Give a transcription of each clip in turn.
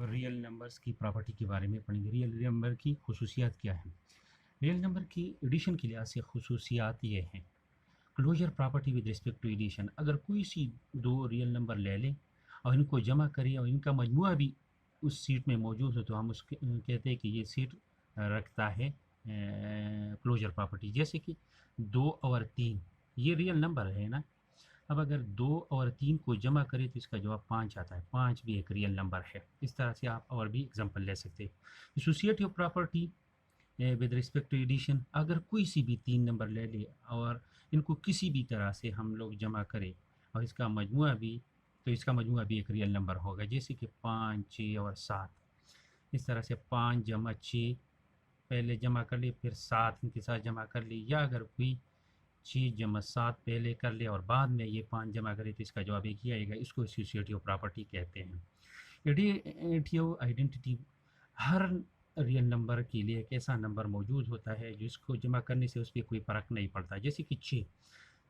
Real numbers की property के बारे में पढ़ेंगे। रियल नंबर की खुसूसियात क्या है। रियल नंबर की एडिशन के लिहाज से खुसूसियात ये हैं। Closure property with respect to addition, अगर कोई सी दो रियल नंबर ले लें और इनको जमा करें और इनका मजमुआ भी उस सीट में मौजूद हो तो हम उसके कहते हैं कि ये सीट रखता है क्लोजर प्रॉपर्टी। जैसे कि 2 और 3 ये रियल नंबर है ना। अब अगर 2 और 3 को जमा करें तो इसका जवाब 5 आता है। 5 भी एक रियल नंबर है। इस तरह से आप और भी एग्जांपल ले सकते हैं। Associative property with respect to addition, अगर कोई सी भी 3 नंबर ले ले और इनको किसी भी तरह से हम लोग जमा करें और इसका मजमुआ भी, तो इसका मजमुआ भी एक रियल नंबर होगा। जैसे कि 5, 6 और 7। इस तरह से 5 जमा 6 पहले जमा कर ले, फिर 7 इनके साथ जमा कर ले, या अगर कोई 6 जमा 7 पहले कर ले और बाद में ये 5 जमा करे तो इसका जवाब एक ही आएगा। इसको एसोसिएटिव प्रॉपर्टी कहते हैं। एडिटिव आइडेंटिटी, हर रियल नंबर के लिए एक ऐसा नंबर मौजूद होता है जिसको जमा करने से उस पर कोई फ़र्क नहीं पड़ता। जैसे कि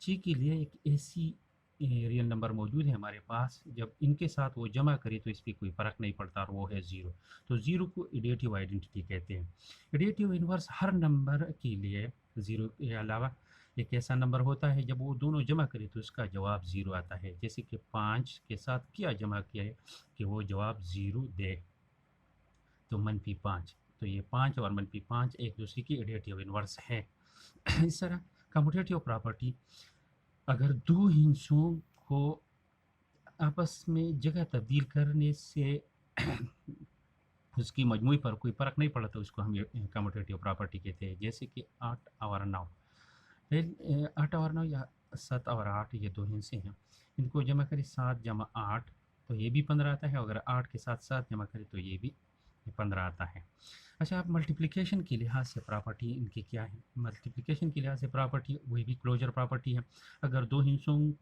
6 के लिए एक ऐसी रियल नंबर मौजूद है हमारे पास, जब इनके साथ वो जमा करे तो इस पर कोई फ़र्क नहीं पड़ता, और वो है 0। तो 0 को एडिटिव आइडेंटिटी कहते हैं। एडिटिव इन्वर्स, हर नंबर के लिए 0 के अलावा एक ऐसा नंबर होता है जब वो दोनों जमा करे तो उसका जवाब 0 आता है। जैसे कि 5 के साथ क्या जमा किया है कि वो जवाब 0 दे, तो -5। तो ये 5 और -5 एक दूसरे की एडिटिव इन्वर्स है। इस तरह कम्यूटेटिव प्रॉपर्टी, अगर दो हिस्सों को आपस में जगह तब्दील करने से उसकी मजमूई पर कोई फ़र्क नहीं पड़ा तो उसको हम कम्यूटेटिव प्रॉपर्टी कहते हैं। जैसे कि 8 और 9, 8 और 9 या 7 और 8 ये दो हिस्से हैं, इनको जमा करें 7 जमा 8 तो ये भी 15 आता है। अगर 8 के साथ 7 जमा करें तो ये भी 15 आता है। अच्छा, आप मल्टीप्लिकेशन के लिहाज से प्रॉपर्टी इनकी क्या है। मल्टीप्लिकेशन के लिहाज से प्रॉपर्टी वही भी क्लोजर प्रॉपर्टी है। अगर दो हिस्सों,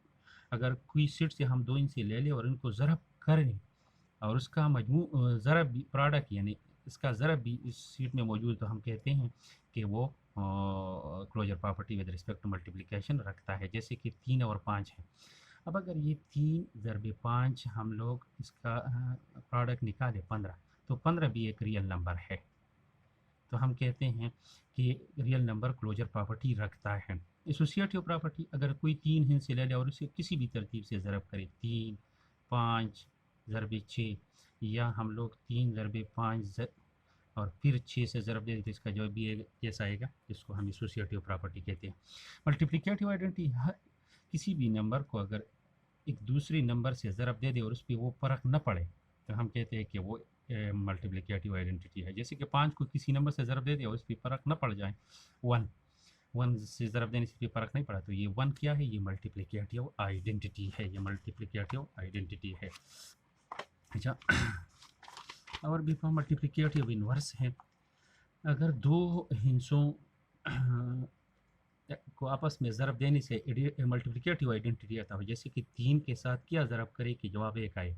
अगर कोई सेट से हम 2 हिस्से ले लें और इनको ज़रब करें और उसका मजमू ज़रब भी प्रोडक्ट यानी इसका ज़रब भी इस सीट में मौजूद, तो हम कहते हैं कि वो closure property with respect to multiplication रखता है। जैसे कि 3 और 5 है। अब अगर ये 3 ज़रबे 5 हम लोग इसका प्रोडक्ट निकालें 15, तो 15 भी एक रियल नंबर है। तो हम कहते हैं कि रियल नंबर क्लोजर प्रॉपर्टी रखता है। एसोसिएटिव प्रॉपर्टी, अगर कोई 3 हिस्से ले ले और उसे किसी भी तरतीब से ज़रब करे, 3, 5 ज़रबे 6, या हम लोग 3 ज़रबे 5 और फिर 6 से ज़रब दे दें तो इसका जवाब भी एक जैसा आएगा, जिसको हम एसोसिएटिव प्रॉपर्टी कहते हैं। मल्टीप्लिकेटिव आइडेंटिटी, हर किसी भी नंबर को अगर एक दूसरे नंबर से ज़रब दे दे और उस पर वो फ़र्क न पड़े तो हम कहते हैं कि वो मल्टीप्लिकेटिव आइडेंटिटी है। जैसे कि 5 को किसी नंबर से ज़रब दे दे और उस पर फ़र्क न पड़ जाए, 1 से ज़रब देने से फ़र्क नहीं पड़ा, तो ये 1 क्या है, ये मल्टीप्लिकेटिव आइडेंटिटी है। ये मल्टीप्लिकेटिव आइडेंटिटी है। अच्छा, और भी मल्टीप्लिकेटिव इन्वर्स है। अगर दो हिस्सों को आपस में ज़रब देने से मल्टीप्लिकेटिव आइडेंटिटी आता है। जैसे कि 3 के साथ क्या ज़रब करे कि जवाब 1 आए,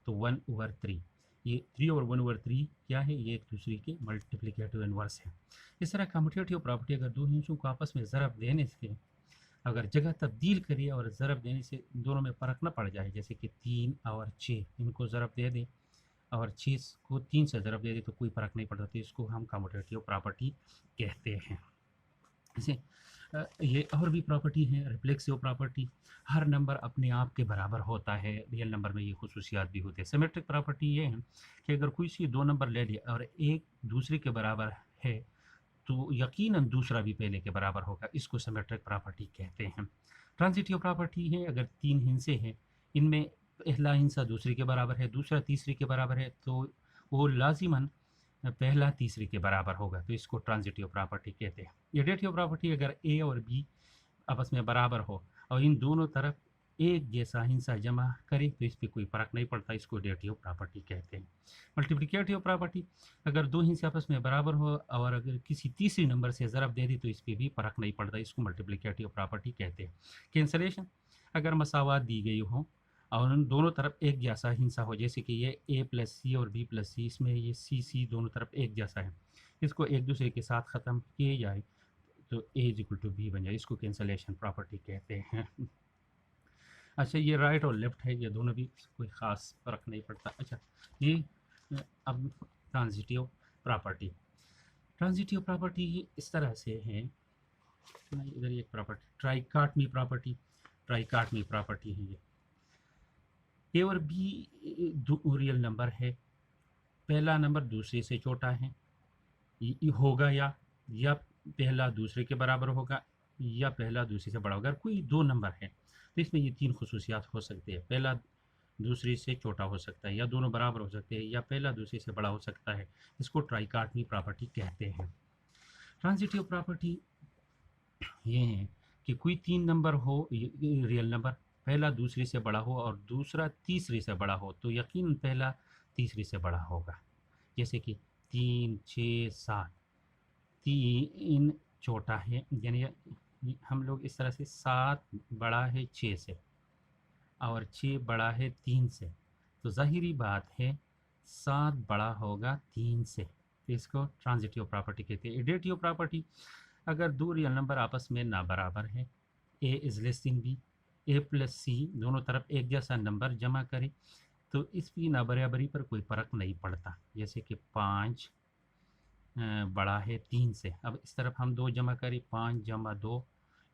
तो 1/3। ये 3 और 1/3 क्या है, ये एक दूसरे के मल्टीप्लिकेटिव इन्वर्स है। इस तरह कम्यूटेटिव प्रॉपर्टी, अगर दो हिस्सों को आपस में ज़रब देने से अगर जगह तब्दील करिए और ज़रब देने से दोनों में फ़र्क न पड़ जाए, जैसे कि 3 और 6 इनको ज़रब दे दें और 6 को 3 से ज़रब दे दें तो कोई फ़र्क नहीं पड़ता, तो इसको हम कम्यूटेटिव प्रॉपर्टी कहते हैं। इसे ये और भी प्रॉपर्टी है। रिफ्लेक्सिव प्रॉपर्टी, हर नंबर अपने आप के बराबर होता है। रियल नंबर में ये खुसूसियात भी होते हैं। सिमेट्रिक प्रॉपर्टी ये है कि अगर कोई सी 2 नंबर ले लिया और एक दूसरे के बराबर है तो यकीनन दूसरा भी पहले के बराबर होगा। इसको सिमेट्रिक प्रॉपर्टी कहते हैं। ट्रांजिटिव प्रॉपर्टी है, अगर 3 हिस्से हैं, इनमें पहला हिस्सा दूसरे के बराबर है, दूसरा तीसरे के बराबर है, तो वो लाजिमन पहला तीसरे के बराबर होगा, तो इसको ट्रांजिटिव प्रॉपर्टी कहते हैं। एडिटिव प्रॉपर्टी, अगर ए और बी आपस में बराबर हो और इन दोनों तरफ एक जैसा हिस्सा जमा करे तो इस पर कोई फ़र्क नहीं पड़ता, इसको एडिटिव प्रॉपर्टी कहते हैं। मल्टीप्लिकेटिव प्रॉपर्टी, अगर दो हिस्से आपस में बराबर हो और अगर किसी तीसरे नंबर से ज़रब दे दी तो इस पर भी फ़र्क नहीं पड़ता, इसको मल्टीप्लिकेटिव प्रॉपर्टी कहते हैं। कैंसलेशन, अगर मसावात दी गई हो और उन दोनों तरफ एक जैसा हिस्सा हो, जैसे कि ये a प्लस सी और b प्लस सी, इसमें ये सी दोनों तरफ एक जैसा है, इसको एक दूसरे के साथ ख़त्म किए जाए तो a इक्वल टू b बन जाए, इसको कैंसलेशन प्रॉपर्टी कहते हैं। अच्छा, ये राइट और लेफ़्ट है, ये दोनों भी कोई ख़ास फ़र्क नहीं पड़ता। अच्छा, ये अब ट्रांजिटिव प्रॉपर्टी, ट्रांजिटिव प्रॉपर्टी इस तरह से है, इधर एक प्रॉपर्टी ट्राइकाटमी प्रॉपर्टी, ट्राइकाटमी प्रॉपर्टी है ये। ए और बी दो रियल नंबर है, पहला नंबर दूसरे से छोटा है होगा, या पहला दूसरे के बराबर होगा, या पहला दूसरे से बड़ा होगा। अगर कोई दो नंबर है तो इसमें ये तीन खसूसियात हो सकते हैं, पहला दूसरे से छोटा हो सकता है, या दोनों बराबर हो सकते हैं, या पहला दूसरे से बड़ा हो सकता है। इसको ट्राइकाटमी प्रॉपर्टी कहते हैं। ट्रांजिटिव प्रॉपर्टी ये है कि कोई तीन नंबर हो रियल नंबर, पहला दूसरे से बड़ा हो और दूसरा तीसरे से बड़ा हो, तो यकीन पहला तीसरे से बड़ा होगा। जैसे कि 3, 6, 7, 3 छोटा है, यानी हम लोग इस तरह से 7 बड़ा है 6 से और 6 बड़ा है 3 से, तो ज़ाहिरी बात है 7 बड़ा होगा 3 से, तो इसको ट्रांजिटिव प्रॉपर्टी कहते हैं। एडिटिव प्रॉपर्टी, अगर दो रियल नंबर आपस में ना बराबर है, A is less than B, A plus C दोनों तरफ एक जैसा नंबर जमा करें तो इसकी ना बराबरी पर कोई फ़र्क नहीं पड़ता। जैसे कि 5 बड़ा है 3 से, अब इस तरफ हम 2 जमा करें, 5 जमा 2,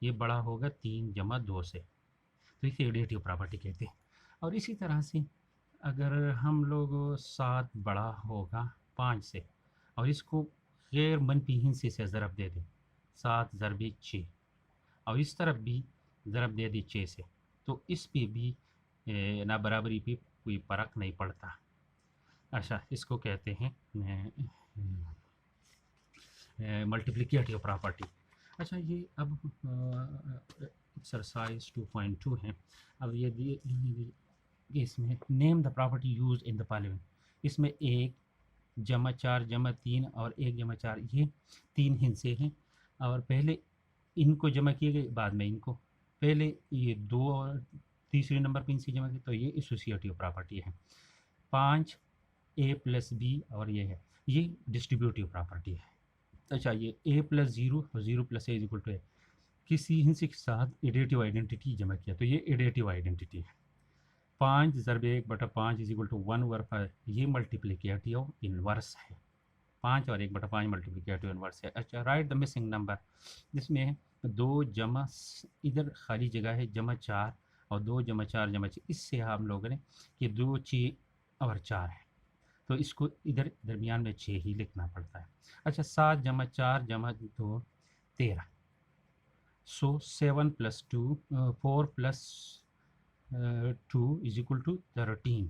ये बड़ा होगा 3 जमा 2 से, तो इसे एडिटिव प्रॉपर्टी कहते हैं। और इसी तरह से अगर हम लोग 7 बड़ा होगा 5 से और इसको गैर मनफी हिस्से से ज़रब दे दें, 7 ज़रबे 6, और इस तरफ भी ज़रब दे दी 6 से, तो इस पे भी ना बराबरी पे कोई फ़र्क नहीं पड़ता। अच्छा, इसको कहते हैं मल्टीप्लिकेटिव प्रॉपर्टी। अच्छा, ये अब एक्सरसाइज 2.2 है। अब ये दिए इसमें name the property use in the following, इसमें 1 जमा 4 जमा 3 और 1 जमा 4 ये 3 हिस्से हैं, और पहले इनको जमा किए गए, बाद में इनको, पहले ये 2 और तीसरे नंबर पर इनसे जमा किए, तो ये एसोसिएटिव प्रॉपर्टी है। 5 ए प्लस बी और ये है, ये डिस्ट्रीब्यूटिव प्रॉपर्टी है। अच्छा, ये ए प्लस 0 और 0 प्लस ए इक्वल टू ए, किसी हिस्से के साथ एडिटिव आइडेंटिटी जमा किया, तो ये एडिटिव आइडेंटिटी है। 5 ज़रब 1/5 इज इक्वल टू 1/5, ये मल्टीप्लिकेटिव इनवर्स है। 5 और 1/5 मल्टीप्लिकेटिव इनवर्स है। अच्छा, राइट द मिसिंग नंबर, जिसमें 2 जमा, इधर खाली जगह है, जमा 4 और 2 जमा 4 जमा 6, इससे हम लोगों ने कि 2, 6 और 4 है, तो इसको इधर दरमियान में 6 ही लिखना पड़ता है। अच्छा, 7 जमा 4 जमा 2 13, so 7 plus 2 4 plus 2 is equal to 13,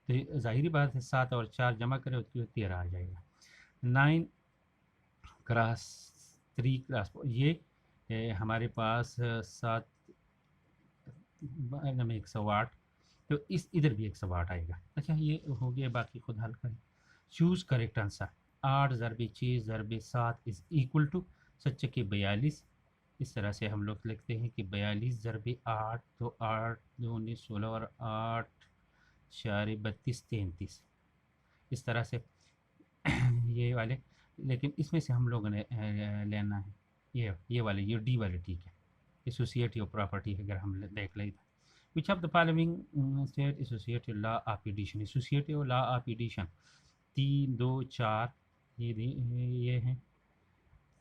तो ज़ाहिरी बात है 7 और 4 जमा करें तो 13 आ जाएगा। 9 क्रॉस 3 क्रॉस 4, ये हमारे पास 7 में 108, तो इस इधर भी 108 आएगा। अच्छा, ये हो गया, बाकी खुद हल करें। चूज़ करेक्ट आंसर, 8 ज़रबे 6 ज़रबे 7 इज़ इक्वल टू 7 के 42। इस तरह से हम लोग लिखते हैं कि 42 ज़रबे 8, तो 8 2 19 16 और 8 4 32 33, इस तरह से ये वाले, लेकिन इसमें से हम लोगों ने लेना है ये वाले, ये डी वाले, ठीक है, एसोसिएटिव प्रॉपर्टी अगर हम देख लें। Which of the following state associative law of addition, associative law of addition 3 2 4, ये है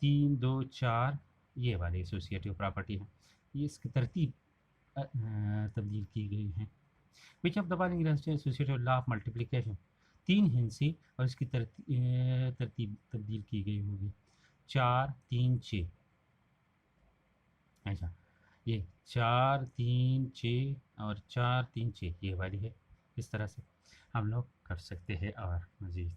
3 2 4, ये वाली एसोसिएटिव प्रॉपर्टी है, ये इसकी तरतीब तब्दील की गई है। विच of the following associative law of multiplication, 3 हिस्से और इसकी तरतीब तब्दील की गई होगी, 4 3 6। अच्छा, ये 4 3 6 और 4 3 6 ये वाली है। इस तरह से हम लोग कर सकते हैं और मज़ीद